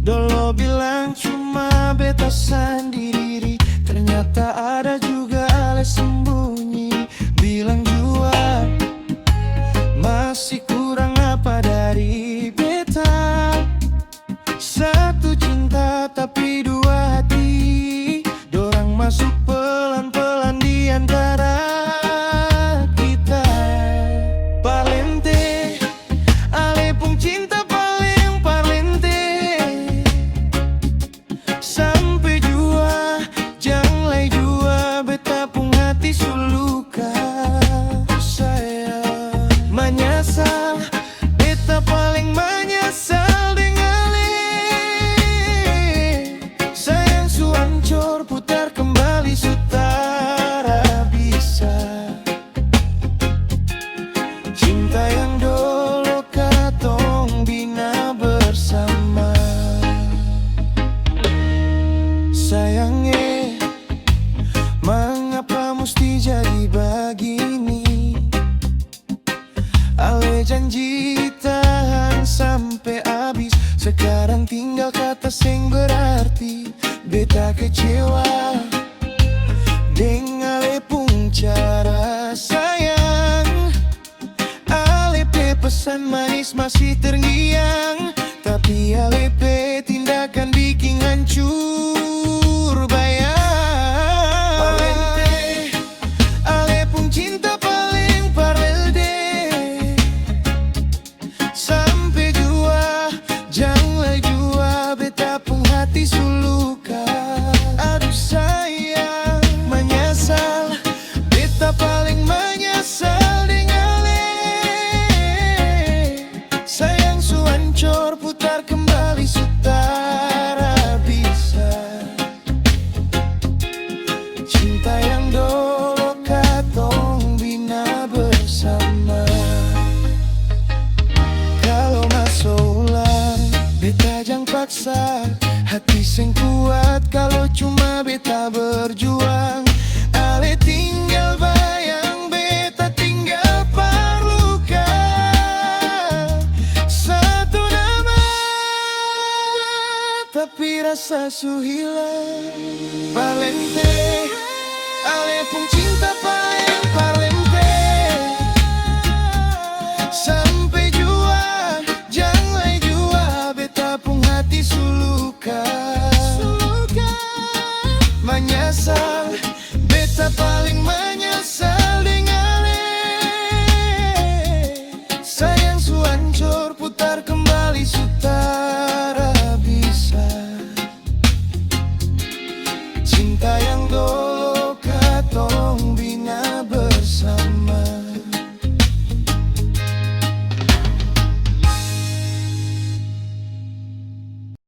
Dolo bilang cuma beta sendiri, ternyata ada juga ale sembunyi. Bilang jua masih kurang apa dari beta. Satu cinta tapi dua hati, dorang masuk pelan-pelan di antara kita. Palente, ale pung cinta paling palente. Sampai jua, jangan jua, beta pung hati suluka. Saya menyesal, beta paling menyesal dengan sayang su hancur, putar kembali sutara bisa. Cinta yang dulu katong bina bersama. Sayangnya, mengapa mesti jadi begini? Ale janji tahan sampai habis, sekarang tinggal kata sing berarti. Beta kecewa dengan ale pung cara sayang. Ale pe pesan manis masih terngiang, tapi ale pe tindakan bikin hancur bayang. Palente, ale pung cinta paling parelde. Sampai jua, jangan jua, beta pung hati suluka. Aduh sayang, menyesal, beta paling menyesal dengan ale. Sayang su hancur, putar kembali sutara bisa. Cinta yang dulu katong bina bersama. Kalau masuk ulang, beta jangan paksa. Hati sing kuat kalau cuma beta berjuang. Ale tinggal bayang, beta tinggal parluka. Satu nama, tapi rasa su hilang. Palente, ale pung cinta paling palente. Sampai jua, jangan jua, beta pung hati suluka.